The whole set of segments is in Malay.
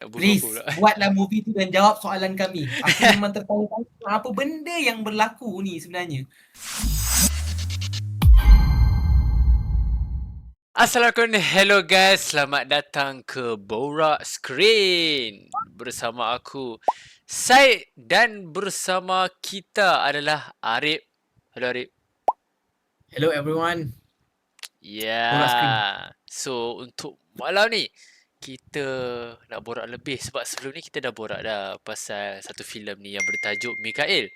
Nak bunuh aku Please, pula. buatlah movie tu dan jawab soalan kami. Aku memang tertanya-tanya apa benda yang berlaku ni sebenarnya. Assalamualaikum, hello guys. Selamat datang ke Borak Screen. Bersama aku, Syed, dan bersama kita adalah Arif. Hello Arif. Hello everyone. Borak screen. Yeah. So, untuk malam ni, kita nak borak lebih. Sebab sebelum ni kita dah borak dah pasal satu filem ni yang bertajuk Mikael,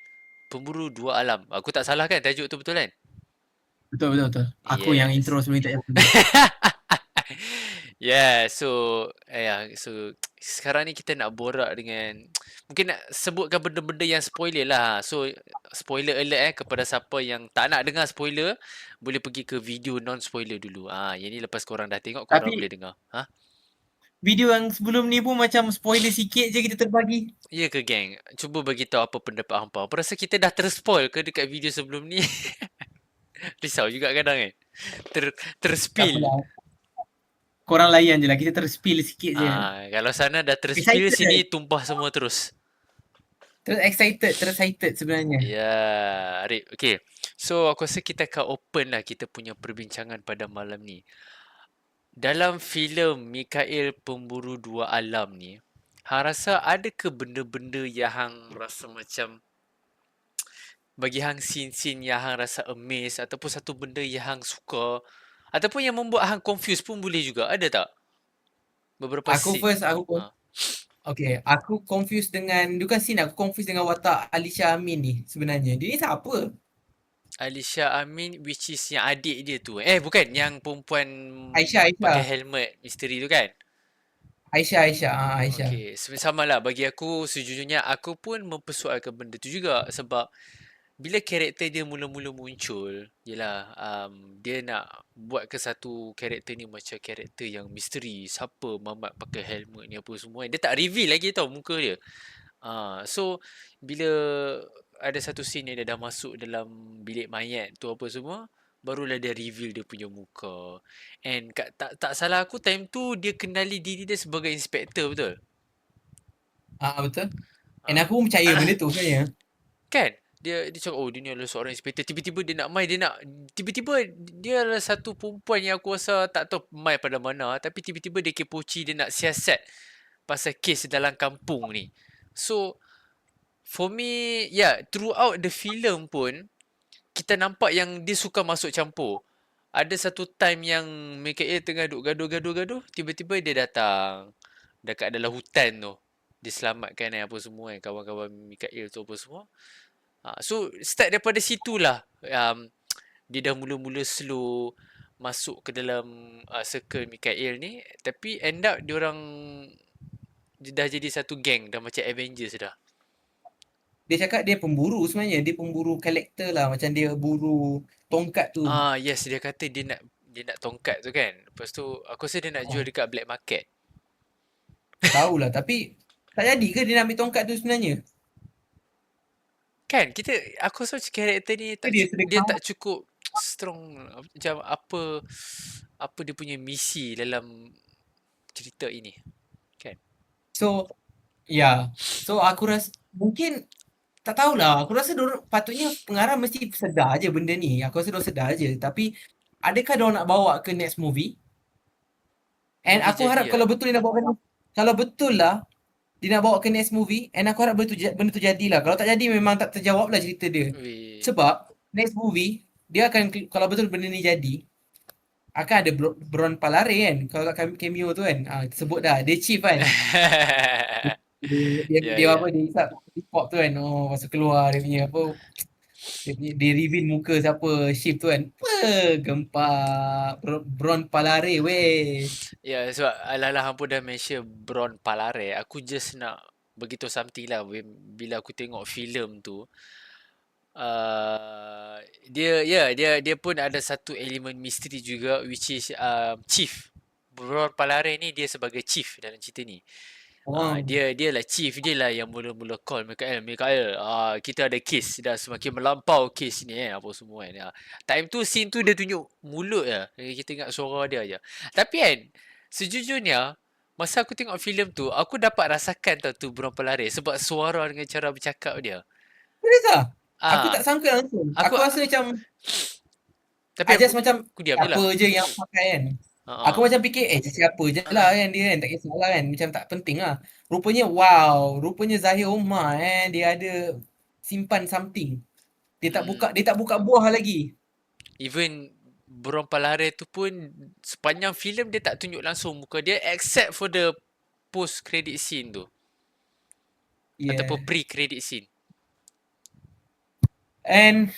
Pemburu Dua Alam. Aku tak salah kan tajuk tu, betul kan? Betul, betul, betul. Aku yang intro Yes. sebelum ni tak payah. Yeah, so sekarang ni kita nak borak dengan mungkin nak sebutkan benda-benda yang spoiler lah. So spoiler alert kepada siapa yang tak nak dengar spoiler, boleh pergi ke video non spoiler dulu. Yang ni lepas korang dah tengok korang Tapi boleh dengar. video yang sebelum ni pun macam spoiler sikit je kita terbagi. Ya ke geng? Cuba bagi tahu apa pendapat hangpa. Apa rasa kita dah terspoil ke dekat video sebelum ni? Risau juga kadang kan. Ter Tak terspill. apalah. Korang layan je lah. Kita terspill sikit je. Kalau sana dah terspill, Excited sini je. tumpah semua terus. Terus excited sebenarnya. Ya, Arif. Okay. So, aku rasa kita akan open lah kita punya perbincangan pada malam ni. Dalam filem Mikael Pemburu Dua Alam ni, hang rasa ada ke benda-benda yang hang rasa macam bagi hang scene-scene yang hang rasa amazed ataupun satu benda yang hang suka ataupun yang membuat hang confused pun boleh juga. Ada tak? Beberapa Aku scene. first, aku okay, aku confused dengan, bukan scene, aku confused dengan watak Alisha Amin ni sebenarnya. Dia ni siapa? Alisha Amin, which is yang adik dia tu. Bukan. Yang perempuan Aisyah, pakai Aisyah. helmet misteri tu kan? Aisyah. Okey, sama lah bagi aku sejujurnya aku pun mempersoalkan benda tu juga sebab bila karakter dia mula-mula muncul, yelah dia nak buat ke satu karakter ni macam karakter yang misteri, siapa mamat pakai helmet ni apa semua. Dia tak reveal lagi tau muka dia. So bila ada satu scene yang dia dah masuk dalam bilik mayat tu apa semua, barulah dia reveal dia punya muka. And tak salah aku time tu dia kenali diri dia sebagai inspektor, betul? Betul. And Ah. aku pun percaya benda tu sebenarnya. Kan? Dia cakap, oh dia ni adalah seorang inspektor. Tiba-tiba dia nak mai, tiba-tiba dia adalah satu perempuan yang aku rasa tak tahu mai pada mana. Tapi tiba-tiba dia kepoci, dia nak siasat pasal kes dalam kampung ni. So, for me, throughout the film pun, kita nampak yang dia suka masuk campur. Ada satu time yang Mikael tengah duk gaduh-gaduh, tiba-tiba dia datang dekat dalam hutan tu. Dia selamatkan apa semua kan, kawan-kawan Mikael tu apa semua. So start daripada situlah dia dah mula-mula slow masuk ke dalam circle Mikael ni, tapi end up dia orang dah jadi satu gang, dah macam Avengers dah. Dia cakap dia pemburu sebenarnya. Dia pemburu karakter lah. Macam dia buru tongkat tu. Yes, dia kata dia nak tongkat tu kan. Lepas tu aku rasa dia nak jual Ah, dekat black market. tak tahulah. Tapi tak jadi ke dia nak ambil tongkat tu sebenarnya? Kan kita aku rasa karakter ni Ke dia dia sedekah? tak cukup strong macam apa dia punya misi dalam cerita ini. Kan? So, ya. So, aku rasa mungkin tak tahulah. Aku rasa diorang, patutnya pengarah mesti sedar je benda ni. Aku rasa diorang sedar je. Tapi adakah diorang nak bawa ke next movie? And Boleh aku jadi harap ya. kalau betul dia nak bawa ke, kalau betul lah dia nak bawa ke next movie, and aku harap benda tu jadilah. Kalau tak jadi memang tak terjawab lah cerita dia. Weh. Sebab next movie dia akan, kalau betul benda ni jadi, akan ada Bron Palare kan. Kalau kat cameo tu kan. Sebut dah dia chief kan. Ya Dia apa, ya. dia hisap pop tu kan. Oh, masa keluar dia punya apa, dia reveal muka siapa chief tu kan. Gempak Bron Palare weh. Ya sebab alah-alah hang pun dah mention Bron Palare. Aku just nak beritahu something lah bila aku tengok filem tu. Dia pun ada satu elemen misteri juga, which is chief. Bron Palare ni dia sebagai chief dalam cerita ni. Oh, Dia lah chief, dia lah yang mula-mula call Mikael, kita ada kes dah semakin melampau kes ni apa semua kan. Time tu scene tu dia tunjuk mulut je. Kita ingat suara dia aja. Tapi kan sejujurnya Masa aku tengok filem tu, aku dapat rasakan tau tu burung pelari sebab suara dengan cara bercakap dia. Serius ah? Aku Ah, tak sangka langsung. aku Aku rasa macam tapi just macam aku diam je siapa lah. je yang pakai kan. Aku Ha macam fikir siapa je lah kan dia kan. Tak kisahlah kan. Macam tak penting lah. Rupanya wow. Rupanya Zahir Omar dia ada simpan something. Dia tak buka buah lagi. Even burung pelari tu pun sepanjang filem dia tak tunjuk langsung muka dia except for the post credit scene tu ataupun Yeah. pre credit scene. And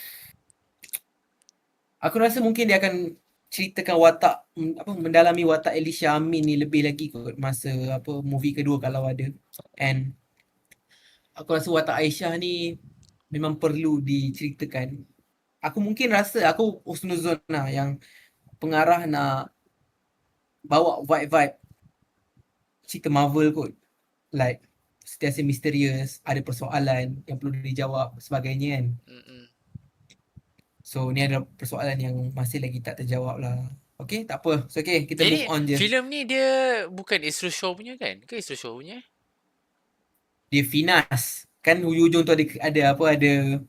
aku rasa mungkin dia akan ceritakan watak apa mendalami watak Elisha Amin ni lebih lagi kot masa apa movie kedua kalau ada. And aku rasa watak Aisyah ni memang perlu diceritakan. Aku mungkin rasa aku husnuzon lah yang pengarah nak bawa vibe-vibe cerita Marvel kot. Like sentiasa misterius, ada persoalan yang perlu dijawab sebagainya kan. Mm-mm. So ni ada persoalan yang masih lagi tak terjawab lah. Okay, tak apa. So okay, kita Jadi move on je. filem ni dia bukan Astro Show punya kan? Ke Astro Show punya? Dia Finas. Kan hujung-hujung tu ada apa ada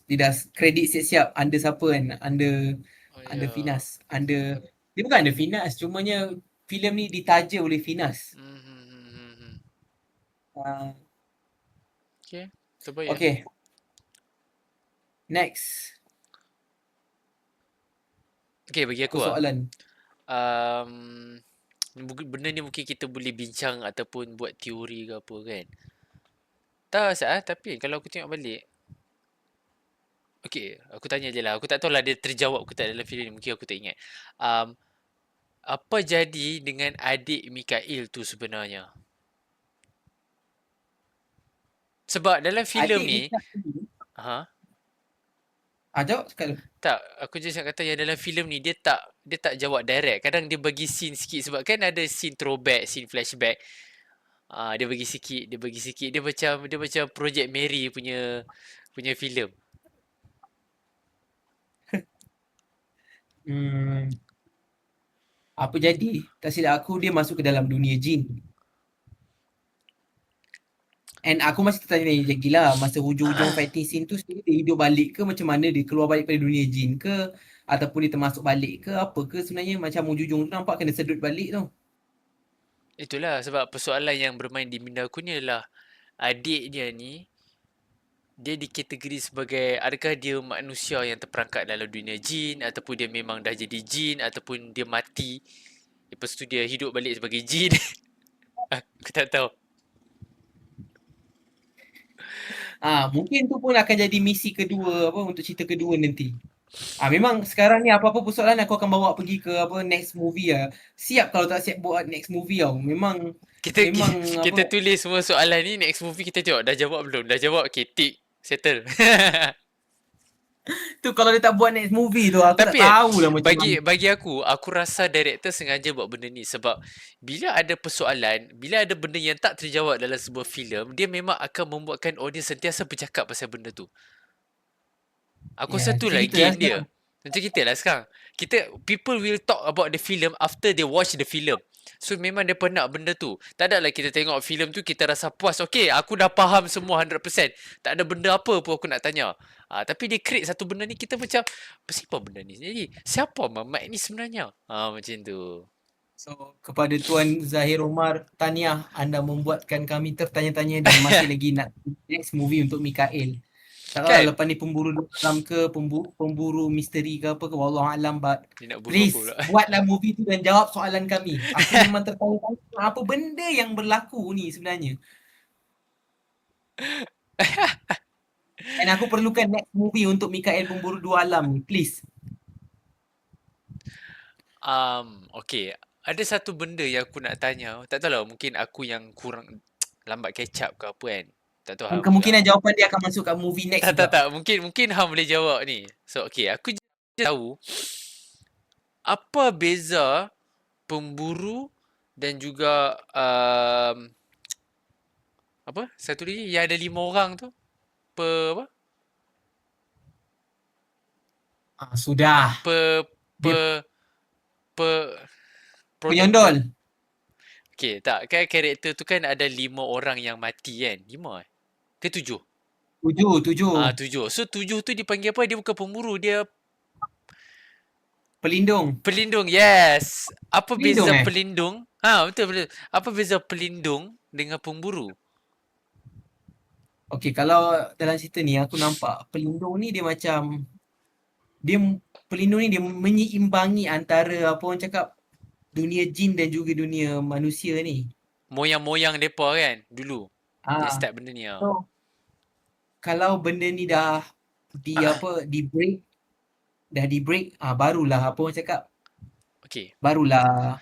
dia dah kredit siap-siap under siapa kan? Oh Under ya. Finas. Under dia bukan under Finas, cumanya filem ni ditaja oleh Finas. Hmm. Uh, Okay, terbayar. okay, next. Okay, bagi Aku aku lah. soalan. Um, benda ni mungkin kita boleh bincang ataupun buat teori ke apa kan. Tak salah, tapi kalau aku tengok balik, okay, aku tanya je lah. Aku tak tahu lah dia terjawab ke tak dalam filem ni. Mungkin aku tak ingat. Um, apa jadi dengan adik Mikael tu sebenarnya? Sebab dalam filem Adik ni, Mika ni. ha? Jawab sekali. Tak, aku just nak kata yang dalam filem ni dia tak jawab direct. Kadang dia bagi scene sikit sebab kan ada scene throwback, scene flashback. Dia bagi sikit, dia bagi sikit. Dia macam Project Mary punya filem. Hmm, apa jadi? Tak silap aku dia masuk ke dalam dunia jin. And aku masih tertanya lagi lah masa hujung-hujung fighting scene tu sebenarnya dia hidup balik ke macam mana dia keluar balik pada dunia jin ke ataupun dia termasuk balik ke apa ke sebenarnya macam hujung-hujung tu nampak kena sedut balik tu. Itulah sebab persoalan yang bermain di minda aku ni adalah adik dia ni dia dikategori sebagai adakah dia manusia yang terperangkap dalam dunia jin ataupun dia memang dah jadi jin ataupun dia mati lepas tu dia hidup balik sebagai jin. Aku tak tahu. Mungkin tu pun akan jadi misi kedua apa untuk cerita kedua nanti. Memang sekarang ni apa-apa persoalan aku akan bawa pergi ke apa next movie lah. Siap kalau tak siap buat next movie tau. Memang Kita memang apa kita tulis semua soalan ni next movie kita tengok dah jawab belum? Dah jawab okey tick settle. tu kalau dia tak buat next movie tu aku tak Tapi tahulah macam mana. bagi aku rasa director sengaja buat benda ni sebab bila ada persoalan, bila ada benda yang tak terjawab dalam sebuah filem, dia memang akan membuatkan audience sentiasa bercakap pasal benda tu. Aku rasa Ya, tu macam lah kita lah game dia. sekarang. Macam kita lah sekarang. People will talk about the film after they watch the film. So memang dia penat benda tu. Tak ada lah kita tengok filem tu kita rasa puas. Okay, aku dah faham semua 100%. Tak ada benda apa pun aku nak tanya. Tapi dia create satu benda ni kita macam siapa benda ni? Jadi siapa Mamat ni sebenarnya? Macam tu. So, kepada Tuan Zahir Omar, tahniah anda membuatkan kami tertanya-tanya dan masih lagi nak next movie untuk Mikael. Tak tahu lah Kan? lepas ni pemburu dalam ke pemburu misteri ke apa ke wallahu alam but Dia nak buru apa please pula? buatlah movie tu dan jawab soalan kami. Aku memang tertanya-tanya apa benda yang berlaku ni sebenarnya. Dan aku perlukan next movie untuk Mikael pemburu dua alam ni, please. Okay. Ada satu benda yang aku nak tanya. Tak tahu lah mungkin aku yang kurang lambat catch up ke apa kan. Tak tahu Dan Ham pula. kemungkinan jawapan dia akan masuk kat movie next juga. Tak. Mungkin Ham boleh jawab ni. So, okay. Aku tahu apa beza pemburu dan juga apa? Satu lagi yang ada 5 orang tu. Apa? Sudah. Pe Dia pe pe produk penyondol. Okay, tak. Kan karakter tu kan ada 5 orang yang mati kan? 5 eh? Ke 7? Tujuh, tujuh. 7. So 7 tu dipanggil apa? Dia bukan pemburu, dia Pelindung. pelindung. Yes. Apa Pelindung beza eh? pelindung? Betul betul. Apa beza pelindung dengan pemburu? Okey, kalau dalam cerita ni aku nampak pelindung ni dia macam dia pelindung ni dia menyeimbangi antara apa orang cakap dunia jin dan juga dunia manusia ni. Moyang-moyang depa kan dulu. Yang Ah, start benda ni so kalau benda ni dah di apa di break barulah apa orang cakap Okey. barulah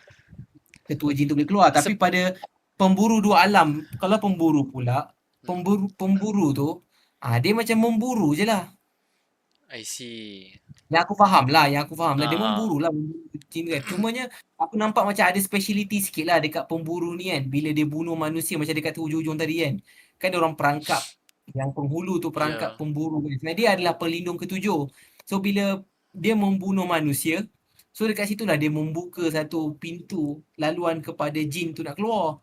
ketua jin tu boleh keluar. Tapi Seb pada pemburu dua alam, kalau pemburu pula, hmm, pemburu tu dia macam memburu je lah. I see. Yang aku faham lah dia Ah, memburu lah memburu jin kan. Cumanya aku nampak macam ada speciality sikit lah dekat pemburu ni kan. Bila dia bunuh manusia macam dekat tu hujung-hujung tadi kan. Kan dia orang perangkap yang penghulu tu perangkap ya. pemburu kan. Sebenarnya dia adalah pelindung ketujuh. So bila dia membunuh manusia, so dekat situ lah dia membuka satu pintu laluan kepada jin tu nak keluar.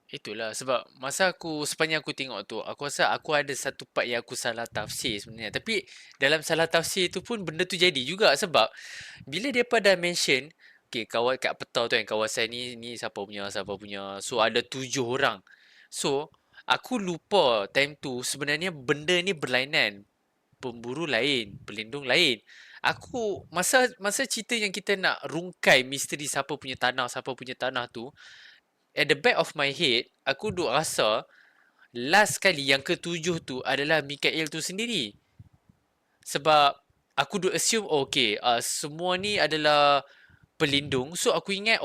Itulah sebab masa sepanjang aku tengok tu, aku rasa aku ada satu part yang aku salah tafsir sebenarnya. Tapi dalam salah tafsir tu pun benda tu jadi juga sebab bila depa dah mention, okay, kawan kat peta tu kan, kawasan ni siapa punya. So ada 7 orang. So aku lupa time tu sebenarnya benda ni berlainan. Pemburu lain, pelindung lain. Aku masa cerita yang kita nak rungkai misteri siapa punya tanah tu, at the back of my head, aku duk rasa last kali yang ketujuh tu adalah Mikael tu sendiri. Sebab aku duk assume okay, semua ni adalah pelindung. So aku ingat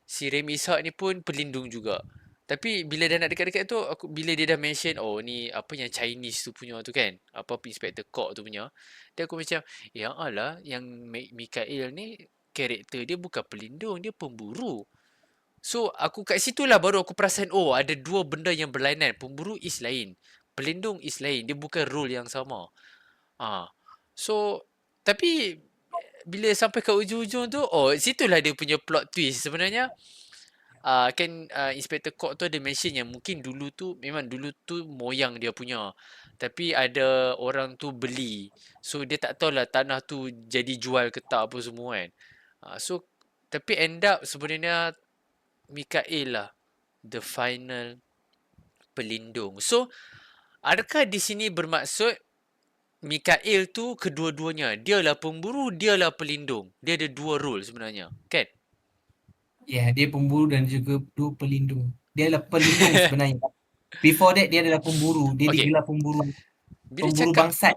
si Remy Ishak ni pun pelindung juga. Tapi bila dah nak dekat-dekat tu, bila dia dah mention ni apa yang Chinese tu punya tu kan, apa Inspector Cock tu punya, dia aku macam ya alah, yang Mikael ni karakter dia bukan pelindung, dia pemburu. So aku kat situ lah baru aku perasan ada dua benda yang berlainan. Pemburu is lain, pelindung is lain. Dia bukan role yang sama. Ah. So tapi bila sampai ke ujung-ujung tu, situlah dia punya plot twist sebenarnya. Kan Inspector Court tu ada mention yang mungkin dulu tu memang dulu tu moyang dia punya. Tapi ada orang tu beli. So dia tak tahulah tanah tu jadi jual ke tak apa semua kan. So tapi end up sebenarnya Mikael lah the final pelindung. So adakah di sini bermaksud Mikael tu kedua-duanya? Dialah pemburu, dialah pelindung. Dia ada dua role sebenarnya. Kan? Ya, yeah, dia pemburu dan juga dua pelindung. Dia adalah pelindung sebenarnya. Before that dia adalah pemburu. Dia Okay. digelar pemburu Bila pemburu cakap bangsat.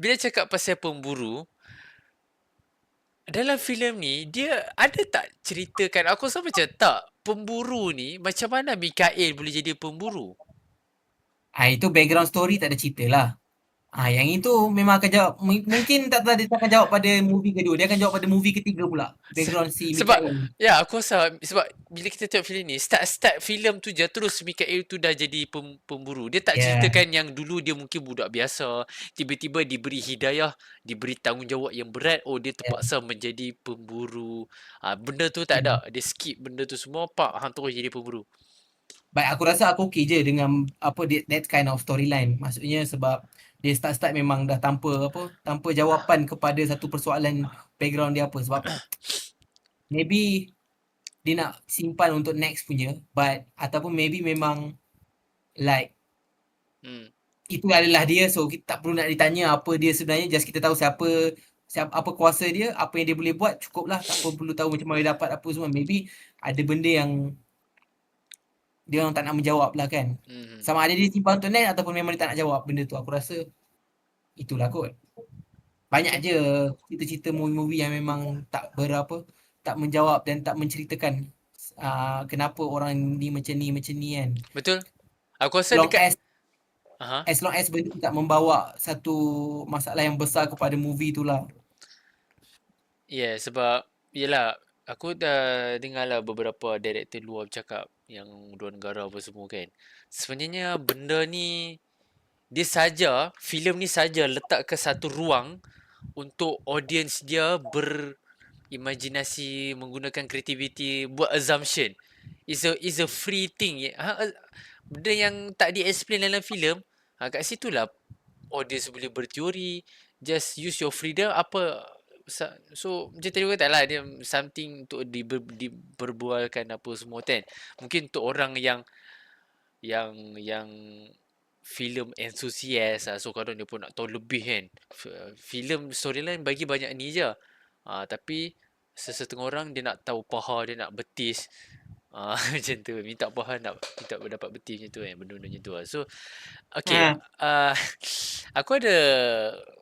bila cakap pasal pemburu, dalam filem ni dia ada tak ceritakan, aku rasa macam tak, pemburu ni macam mana Mikael boleh jadi pemburu? Itu background story tak ada cerita lah. Yang itu memang akan jawab. Mungkin tak tahu dia akan jawab pada movie kedua. Dia akan jawab pada movie ketiga pula. Se- Background si Sebab Mikael ni. ya aku rasa sebab bila kita tengok filem ni start filem tu je terus Mikael tu dah jadi pemburu. Dia tak Ya. ceritakan yang dulu dia mungkin budak biasa, tiba-tiba diberi hidayah, diberi tanggungjawab yang berat, dia Ya. terpaksa menjadi pemburu. Benda tu tak Ya. ada. Dia skip benda tu semua, pak hang terus jadi pemburu. Baik, aku rasa aku okey je dengan apa that kind of storyline. Maksudnya sebab dia start-start memang dah tanpa jawapan kepada satu persoalan background dia apa. Sebab maybe dia nak simpan untuk next punya, but ataupun maybe memang like Hmm. itu adalah dia, so kita tak perlu nak ditanya apa dia sebenarnya, just kita tahu siapa apa kuasa dia, apa yang dia boleh buat, cukup lah. Tak perlu tahu macam mana dia dapat apa semua. Maybe ada benda yang dia orang tak nak menjawab lah kan. Hmm. Sama ada dia simpan untuk next ataupun memang dia tak nak jawab benda tu. Aku rasa itulah kot. Banyak Okay. je cerita-cerita movie-movie yang memang tak menjawab dan tak menceritakan kenapa orang ni macam ni kan. Betul. Aku rasa Long dekat as Aha. as long as benda tu tak membawa satu masalah yang besar kepada movie tu lah. Yeah, sebab yelah aku dah dengar lah beberapa director luar bercakap yang luar negara apa semua kan. Sebenarnya benda ni dia saja filem ni saja letak ke satu ruang untuk audience dia imajinasi, menggunakan kreativiti, buat assumption. Is a free thing. Benda yang tak di-explain dalam filem, kat situlah audience boleh berteori. Just use your freedom. So macam tadi kata lah, dia something untuk diperbualkan apa semua kan. Mungkin untuk orang yang filem enthusiast lah, so kadang dia pun nak tahu lebih kan. Filem storyline bagi banyak ni je. Tapi sesetengah orang dia nak tahu paha, dia nak betis. Macam tu, minta paha nak minta dapat betis macam tu kan, benda-benda macam tu lah. So okay, Ha. aku ada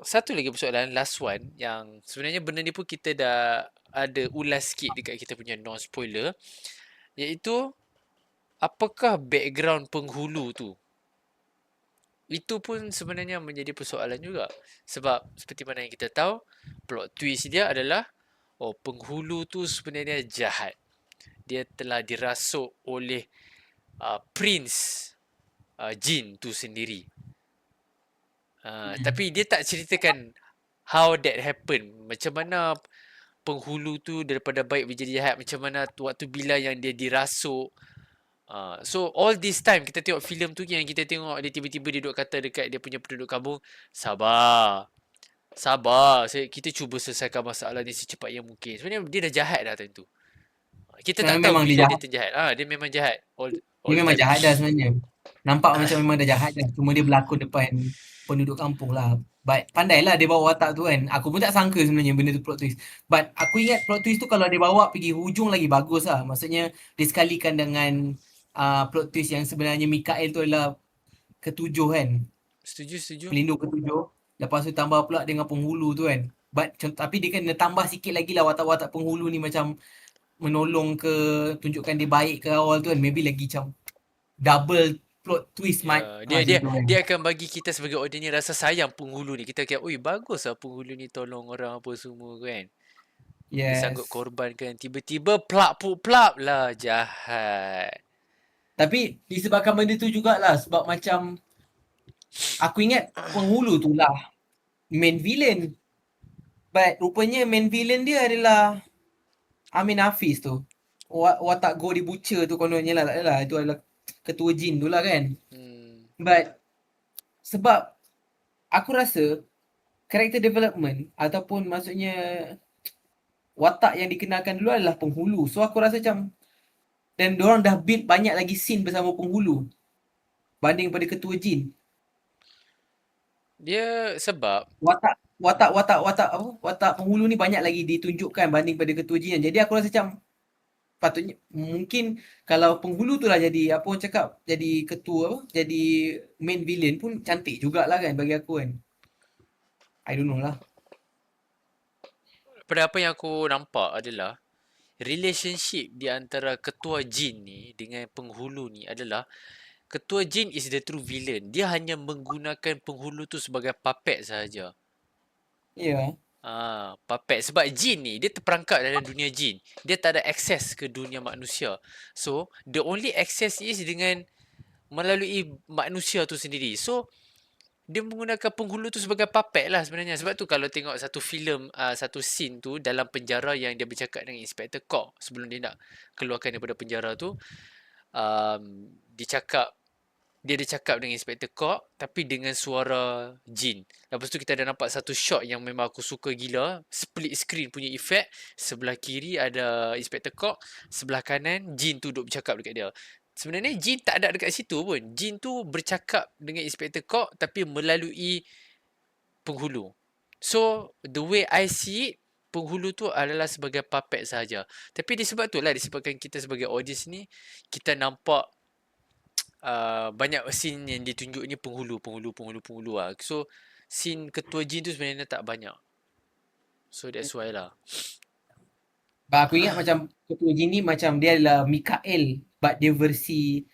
satu lagi persoalan, last one, yang sebenarnya benda ni pun kita dah ada ulas sikit dekat kita punya non spoiler, iaitu apakah background penghulu tu. Itu pun sebenarnya menjadi persoalan juga. Sebab seperti mana yang kita tahu, plot twist dia adalah penghulu tu sebenarnya jahat. Dia telah dirasuk oleh prince jin tu sendiri. Tapi dia tak ceritakan how that happen. Macam mana penghulu tu daripada baik menjadi jahat. Macam mana waktu bila yang dia dirasuk. So all this time kita tengok filem tu, yang kita tengok dia tiba-tiba dia duduk kata dekat dia punya penduduk kampung, sabar, sabar, kita cuba selesaikan masalah ni secepat yang mungkin. Sebenarnya dia dah jahat dah time tu. Kita tak tahu Memang dia bila dia jahat. terjahat. Dia memang jahat Dia all memang time. jahat dah sebenarnya. Nampak macam memang dah jahat dah. Cuma dia berlakon depan penduduk kampung lah. But pandailah dia bawa watak tu kan. Aku pun tak sangka sebenarnya benda tu plot twist. But aku ingat plot twist tu kalau dia bawa pergi hujung lagi bagus lah. Maksudnya dia sekalikan dengan plot twist yang sebenarnya Mikael tu adalah ketujuh kan. Setuju, setuju. Pelindung ketujuh. Lepas tu tambah pula dengan penghulu tu kan. Tapi dia kena tambah sikit lagi lah watak-watak penghulu ni macam menolong ke, tunjukkan dia baik ke awal tu kan. Maybe lagi macam double plot twist Ya, dia macam dia tu kan. dia akan bagi kita sebagai audience ni rasa sayang penghulu ni. Kita kira, oi bagus lah penghulu ni tolong orang apa semua kan. Dia sanggup Yes. korbankan. Tiba-tiba plap lah jahat. Tapi disebabkan benda tu jugalah sebab macam aku ingat penghulu tu lah main villain. But rupanya main villain dia adalah Amin Hafiz tu. Watak Go di Butcher tu kononnya lah, tak adalah. Itu adalah ketua jin tu lah kan. Hmm. But sebab aku rasa character development ataupun maksudnya watak yang dikenalkan dulu adalah penghulu. So aku rasa macam, dan diorang dah build banyak lagi scene bersama penghulu banding pada ketua jin. Dia sebab Watak penghulu ni banyak lagi ditunjukkan banding pada ketua jin. Jadi aku rasa macam patutnya mungkin kalau penghulu tu lah jadi apa orang cakap, jadi ketua apa, jadi main villain pun cantik jugalah kan bagi aku kan. I don't know lah. pada apa yang aku nampak adalah relationship di antara ketua jin ni dengan penghulu ni adalah ketua jin is the true villain. Dia hanya menggunakan penghulu tu sebagai puppet sahaja. Ya. Yeah. Puppet. Sebab jin ni dia terperangkap dalam dunia jin. Dia tak ada akses ke dunia manusia. So, the only access is dengan melalui manusia tu sendiri. So, dia menggunakan penghulu tu sebagai puppet lah sebenarnya. Sebab tu kalau tengok satu filem, satu scene tu dalam penjara yang dia bercakap dengan Inspector Cock sebelum dia nak keluarkan daripada penjara tu, dia cakap, dia ada cakap dengan Inspector Cock tapi dengan suara jin. Lepas tu kita ada nampak satu shot yang memang aku suka gila, split screen punya effect. Sebelah kiri ada Inspector Cock, sebelah kanan jin tu duduk bercakap dekat dia. Sebenarnya jin tak ada dekat situ pun. Jin tu bercakap dengan Inspector Cock tapi melalui penghulu. So the way I see it, penghulu tu adalah sebagai puppet sahaja. Tapi disebabkan disebabkan kita sebagai audience ni, kita nampak banyak scene yang ditunjuk ni penghulu lah. So scene ketua jin tu sebenarnya tak banyak. So that's why lah. Aku ingat macam ketua jin ni macam dia adalah Mikael, but dia versi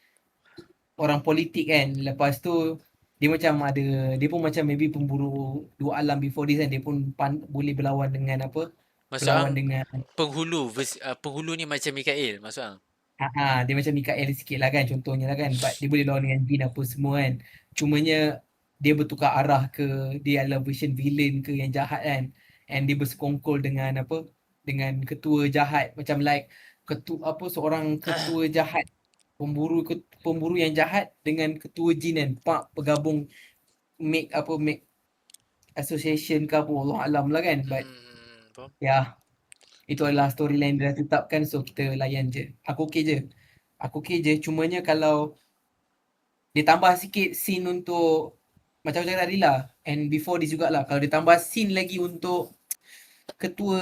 orang politik kan. Lepas tu dia macam ada, dia pun macam maybe pemburu dua alam before this kan. Dia pun boleh berlawan dengan apa, Maksud berlawan ang dengan penghulu ni macam Mikael maksud ang. dia macam Mikael sikit lah kan, contohnya lah kan. But dia boleh lawan dengan jin apa semua kan. Cumanya dia bertukar arah ke, dia adalah version villain ke yang jahat kan. And dia bersekongkol dengan apa, dengan ketua jahat, macam like seorang ketua jahat, pemburu yang jahat dengan ketua jin kan, pak bergabung, make association ke apa, Allah alam lah kan, but Faham? ya, itu adalah storyline dia dah tetapkan, so kita layan je. Aku okey je, cumanya kalau dia tambah sikit scene untuk, macam cakap tadi lah, and before this jugalah, kalau dia tambah scene lagi untuk ketua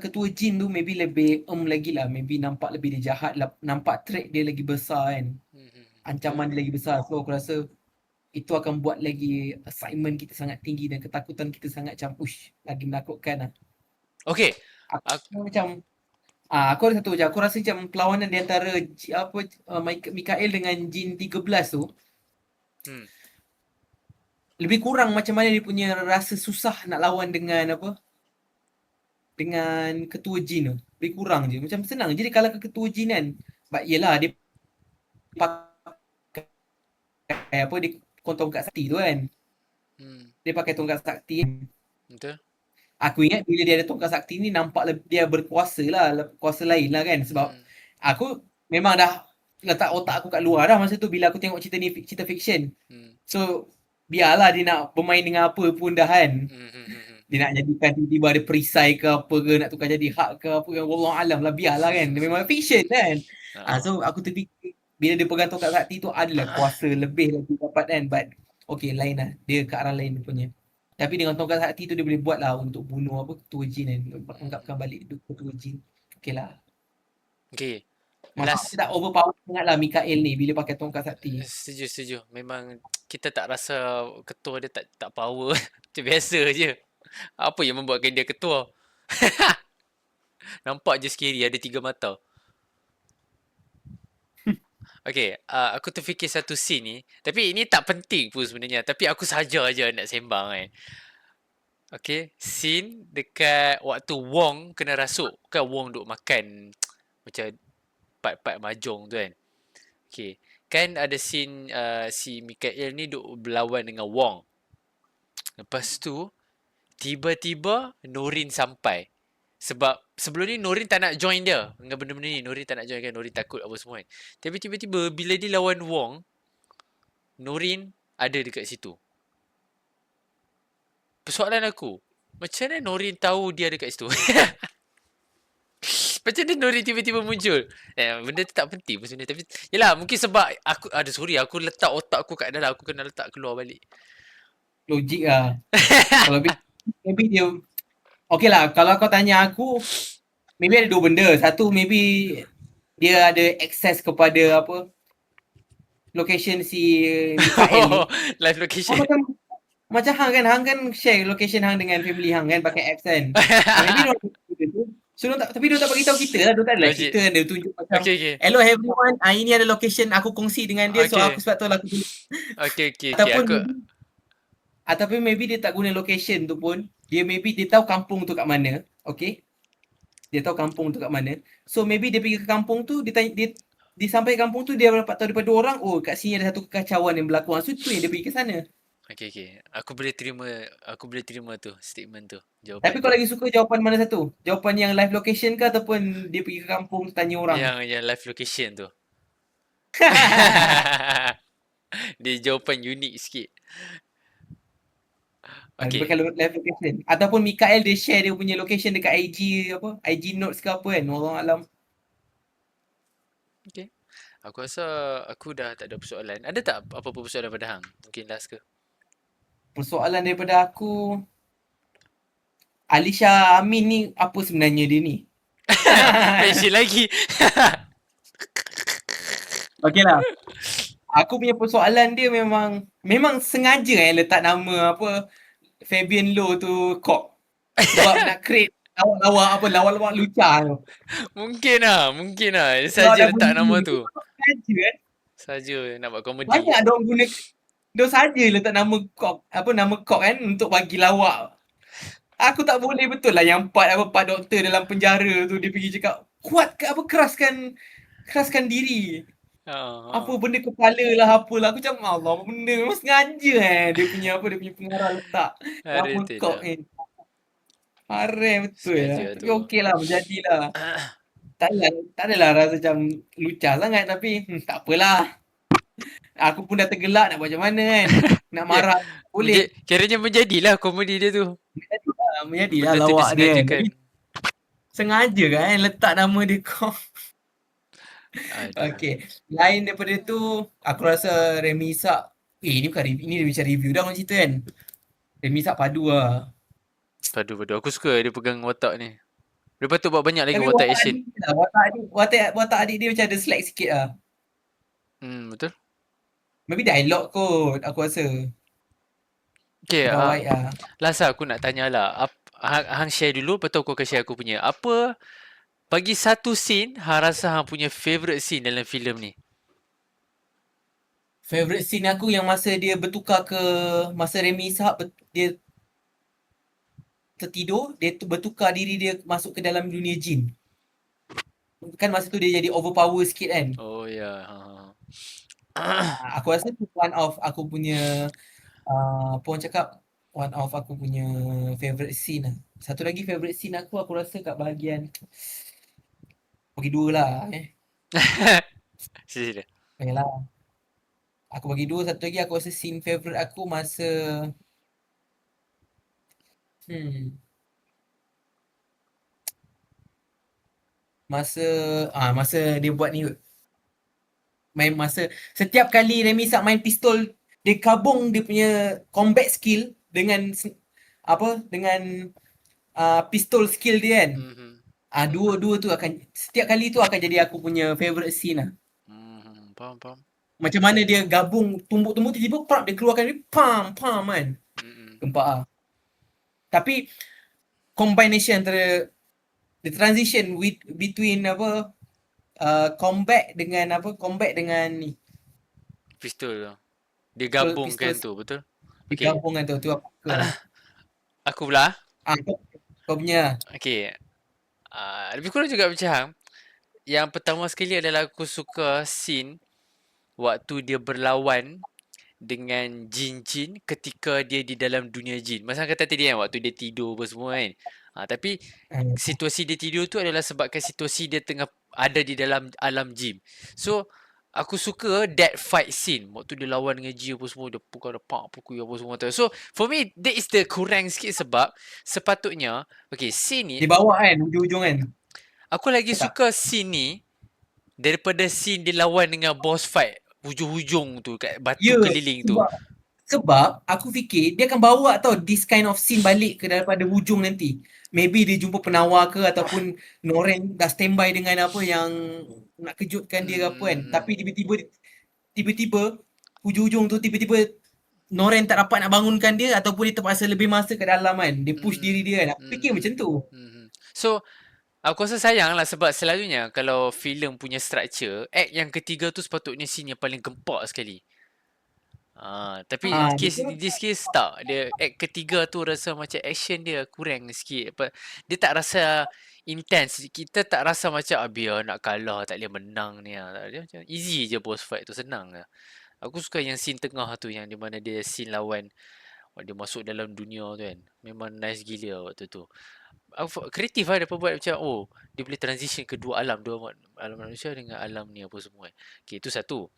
ketua jin tu, maybe lebih lagi lah, maybe nampak lebih dia jahat lah, nampak threat dia lagi besar kan, Betul. ancaman dia lagi besar. So aku rasa itu akan buat lagi excitement kita sangat tinggi dan ketakutan kita sangat macam ush, lagi menakutkan lah. Okay. Aku macam aku ada satu je, aku rasa macam perlawanan di antara Mikael dengan Jin 13 tu Hmm. lebih kurang macam mana dia punya rasa susah nak lawan dengan ketua jin tu. Lebih kurang je. Macam senang je dia kalahkan ketua jin kan. But yelah, dia pakai dia tongkat sakti tu kan. Dia pakai tongkat sakti. Betul. Aku ingat bila dia ada tongkat sakti ni nampak dia berkuasa lah, kuasa lain lah kan. Sebab aku memang dah letak otak aku kat luar dah masa tu bila aku tengok cerita ni, cerita fiction. So biarlah dia nak bermain dengan apa pun dah kan. Dia nak jadikan tiba-tiba ada perisai ke apa ke, nak tukar jadi hak ke apa ke, wallahu alam lah, biarlah kan. Dia memang fiction kan. So aku terfikir bila dia pegang tongkat sakti tu adalah kuasa lebih lagi dapat kan. But okay, lain lah. Dia ke arah lain punya. Tapi dengan tongkat sakti tu dia boleh buat lah untuk bunuh ketua jin kan. Anggapkan balik ketua jin. Okay lah. Okay. Maksudnya dia tak overpower sangat lah Mikael ni bila pakai tongkat sakti. Setuju. Memang kita tak rasa ketua dia tak power. Macam biasa je. Apa yang membuatkan dia ketua? Nampak je scary, ada 3 mata. Okay, aku terfikir satu scene ni. Tapi ini tak penting pun sebenarnya. Tapi aku saja je nak sembang kan. Okay, scene dekat waktu Wong kena rasuk. Kan Wong duk makan macam part-part mahjong tu kan. Okay, kan ada scene si Mikael ni duk berlawan dengan Wong. Lepas tu, tiba-tiba Norin sampai. Sebab sebelum ni Norin tak nak join dia dengan benda-benda ni. Norin tak nak join kan. Norin takut apa semua kan. Tapi tiba-tiba bila dia lawan Wong, Norin ada dekat situ. Persoalan aku, macam mana Norin tahu dia ada kat situ? Macam mana Norin tiba-tiba muncul? Benda tu tak penting pun sebenarnya. Tapi, yelah mungkin sebab aku letak otak aku kat dalam. Aku kena letak keluar balik. Logik lah. Kalau maybe dia, okay lah, kalau kau tanya aku, maybe ada 2 benda. Satu, maybe dia ada access kepada location si Mikael ni. Live location. Macam Hang kan share location Hang dengan family Hang kan pakai apps kan. Maybe dia tu. So, tapi dia tak bagi tahu kita lah. Dia tak like kita kan. Dia tunjuk macam, Okay. hello everyone, ini ada location aku kongsi dengan dia. So aku sebab tu lah aku tunjuk. Okay. Ataupun maybe dia tak guna location tu pun. Maybe dia tahu kampung tu kat mana. Okay. Dia tahu kampung tu kat mana. So maybe dia pergi ke kampung tu, dia sampai kampung tu, dia dapat tahu daripada orang, oh kat sini ada satu kekacauan yang berlaku. So tu yang dia pergi ke sana. Okay. Aku boleh terima tu statement tu. Jawapan. Tapi kau lagi suka jawapan mana satu? Jawapan yang live location ke ataupun dia pergi ke kampung tanya orang? Yang live location tu. Dia jawapan unik sikit. Okay. Bukan live location. Ataupun Mikael dia share dia punya location dekat IG notes ke apa kan. Wallahualam. Okay. Aku rasa aku dah tak ada persoalan. Ada tak apa-apa persoalan pada Hang? Mungkin last ke? Persoalan daripada aku, Alisha Amin ni apa sebenarnya dia ni? Mention lagi. Okay lah. Aku punya persoalan dia memang sengaja letak nama Fabian Low tu Kok. Sebab nak create lawak-lawak lucah tu. Mungkin lah. Dia saja letak nama tu. Sengaja kan. Saja nak buat komedi. Banyak dong guna, dia saja letak nama Kok kan untuk bagi lawak. Aku tak boleh betul lah yang part doktor dalam penjara tu dia pergi cakap keraskan diri. Apa benda kepala lah apalah. Aku macam Allah, apa benda memang sengaja dia punya pengarah letak nama Kok ni. Harem betul lah. Sengaja Tapi tu. okey lah, berjadilah. Tak adalah rasa macam lucah sangat tapi tak apalah. Aku pun dah tergelak nak buat macam mana kan. Nak Ya, marah boleh. kiranya menjadilah komedi dia tu. Menjadilah Benda tu lawak dia kan. disengajakan. Tapi sengaja kan letak nama dia kau. Aduh. Okey. Lain daripada tu, aku rasa Remy Isak. Ni bukan review, ni dia macam review dah orang cerita kan. Remy Isak padu lah. Padu. Aku suka dia pegang watak ni. Dia patut buat banyak lagi Tapi watak watak action. adik dia lah. Watak adik dia macam ada slack sikit lah. Betul. Maybe dialog kot aku rasa. Okay, Dah white lah. last lah aku nak tanya lah. Hang share dulu, lepas tu aku akan share aku punya. Apa, bagi satu scene, hang rasa hang punya favourite scene dalam filem ni? Favorite scene aku yang masa dia bertukar ke masa Remy Ishak dia tertidur, dia tu bertukar diri dia masuk ke dalam dunia jin. Kan masa tu dia jadi overpower sikit kan. Oh ya. Aku rasa tu one of aku punya apa orang cakap one of aku punya favorite scene lah. Satu lagi favorite scene aku rasa kat bahagian bagi dua lah Sila. Yalah. Aku bagi dua, satu lagi aku rasa scene favorite aku masa hmm masa masa dia buat ni main masa setiap kali Remy Sak main pistol dia gabung dia punya combat skill dengan dengan pistol skill dia kan. Mhm. Dua-dua tu akan setiap kali tu akan jadi aku punya favorite scene lah. Faham. Macam mana dia gabung tumbuk-tumbuk tiba-tiba pam dia keluarkan dia pam pam kan. Mm-mm. Gempak ah. Tapi combination antara the transition between combat dengan ni Pistol tu. Dia pistol gabungkan tu, betul? Okay. digabungkan tu aku suka lah. Aku pula. Kau punya Okay. Lebih kurang juga macam hang. Yang pertama sekali adalah aku suka scene waktu dia berlawan dengan jin-jin ketika dia di dalam dunia jin. Masa kata tadi kan, waktu dia tidur apa semua kan. Tapi situasi dia tidur tu adalah sebabkan situasi dia tengah ada di dalam alam jin. So, aku suka that fight scene. Waktu dia lawan dengan jin apa semua, dia pukul apa semua tu. So, for me, that is the kurang sikit sebab sepatutnya, okay, scene ni, dia bawa kan hujung-hujung kan. aku lagi Tak? suka scene ni daripada scene dia lawan dengan boss fight hujung-hujung tu kat batu Ya, keliling tu. sebab aku fikir dia akan bawa tau this kind of scene balik ke daripada hujung nanti. Maybe dia jumpa penawar ke ataupun Noren dah standby dengan apa yang nak kejutkan dia ke apa kan. Tapi tiba-tiba hujung-hujung tu tiba-tiba Noren tak dapat nak bangunkan dia ataupun dia terpaksa lebih masa ke dalam kan. Dia push diri dia kan. Aku fikir macam tu. So, aku rasa sayang lah sebab selalunya kalau filem punya structure, act yang ketiga tu sepatutnya scene yang paling gempak sekali. Tapi in this case tak. Dia act ketiga tu rasa macam action dia kurang sikit. Dia tak rasa intense. Kita tak rasa macam biar nak kalah tak boleh menang ni. Dia macam easy je boss fight tu, senang lah. Aku suka yang scene tengah tu yang di mana dia scene lawan dia masuk dalam dunia tu kan. Memang nice gila waktu tu. Kreatif lah dia buat macam dia boleh transition ke dua alam, alam manusia dengan alam ni apa semua. Okay, itu satu.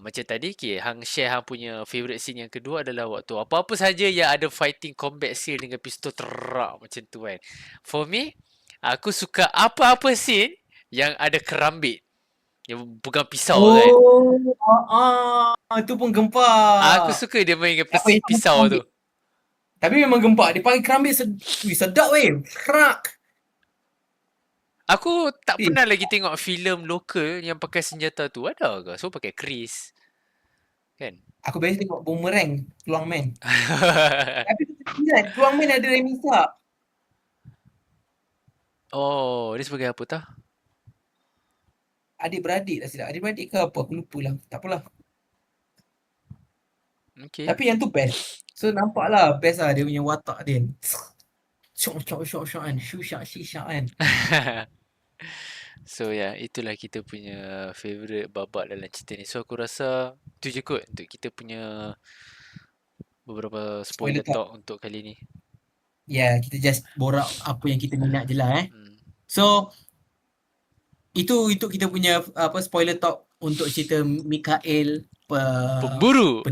Macam tadi, okay, hang share hang punya favourite scene yang kedua adalah waktu apa-apa saja yang ada fighting combat scene dengan pistol terak macam tu kan. For me, aku suka apa-apa scene yang ada kerambit. Yang pegang pisau kan. Itu pun gempak. Aku suka dia main dengan Apa yang pisau tu. Tapi memang gempak. Dia pakai kerambit sedap weh. Krak. Aku tak pernah lagi tengok filem lokal yang pakai senjata tu. Ada ke? So pakai Chris. Kan? Aku biasa tengok Boomerang, Peluang Man. Tapi ingat, Peluang Man ada Remy Sak. Oh, dia sebagai apa tah? Adik-beradik lah silap. Adik-beradik ke apa? Aku lupa lah. Tak apalah. Okay. Tapi yang tu best. So nampak lah best lah dia punya watak dia. Syok kan. Syuk kan. So itulah kita punya favourite babak dalam cerita ni. So aku rasa tu je kot untuk kita punya beberapa spoiler Spoiler talk. talk untuk kali ni. kita just borak apa yang kita minat je lah Hmm. So itu kita punya spoiler talk untuk cerita Mikael Pemburu.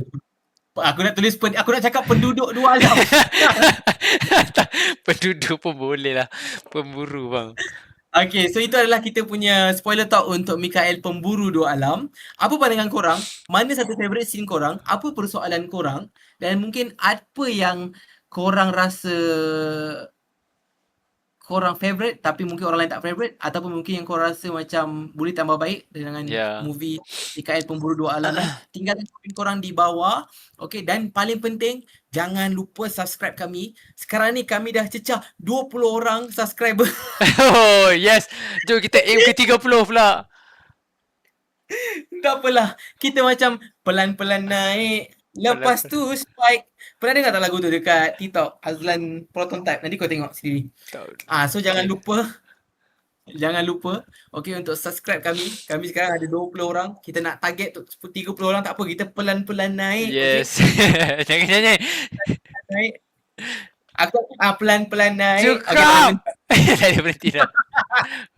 aku nak tulis aku nak cakap penduduk dua alam. Penduduk pun boleh lah. Pemburu bang. Okay, so itu adalah kita punya spoiler talk untuk Mikael Pemburu Dua Alam. Apa pandangan korang? Mana satu favourite scene korang? Apa persoalan korang? Dan mungkin apa yang korang rasa korang favourite tapi mungkin orang lain tak favourite, ataupun mungkin yang korang rasa macam boleh tambah baik dengan Ya. movie Mikael Pemburu Dua Alam ni. Tinggalkan komen korang di bawah. Okay, dan paling penting jangan lupa subscribe kami. Sekarang ni kami dah cecah 20 orang subscriber. Oh yes. Jom kita aim ke 30 pula. Tak apalah. Kita macam pelan-pelan naik. Lepas tu spike. Pernah dengar tak lagu tu dekat TikTok? Azlan Proton Type. Nanti kau tengok sendiri. So jangan lupa. Jangan lupa. Okay, untuk subscribe kami. Kami sekarang ada 20 orang. Kita nak target untuk 30 orang. Tak apa. Kita pelan-pelan naik. Yes. Jangan nyanyi. Naik. Aku pelan-pelan naik. Cukup. Tak boleh berhenti dah.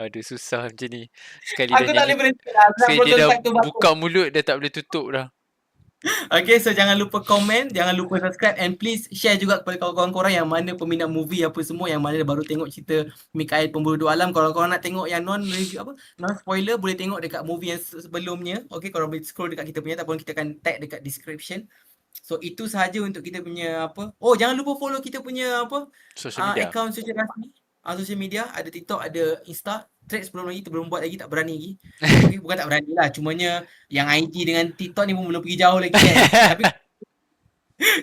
Aduh susah macam ni. Sekali Aku tak boleh berhenti lah. sekali dia dah buka mulut dah tak boleh tutup dah. Okay, so jangan lupa komen, jangan lupa subscribe, and please share juga kepada kawan-kawan korang yang mana peminat movie apa semua, yang mana baru tengok cerita Mikael Pemburu Dua Alam. Kalau korang nak tengok yang non spoiler, boleh tengok dekat movie yang sebelumnya. Okay, korang boleh scroll dekat kita punya, ataupun kita akan tag dekat description. So itu sahaja untuk kita punya Oh, jangan lupa follow kita punya Social media. account sosial rasmi. Social media, ada TikTok, ada Insta. Threads belum lagi, belum buat lagi, tak berani lagi. Okay, bukan tak berani lah, cumanya yang IG dengan TikTok ni pun belum pergi jauh lagi kan. Tapi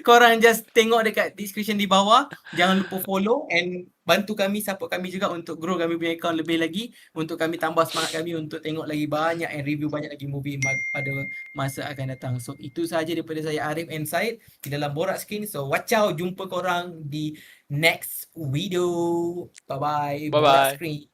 korang just tengok dekat description di bawah. Jangan lupa follow and bantu kami, support kami juga untuk grow kami punya account lebih lagi, untuk kami tambah semangat kami untuk tengok lagi banyak and review banyak lagi movie pada masa akan datang. So itu sahaja daripada saya, Arif and Syed, di dalam Borak Screen. So watch out, jumpa korang di next video. Bye bye. Bye-bye. Borak Screen.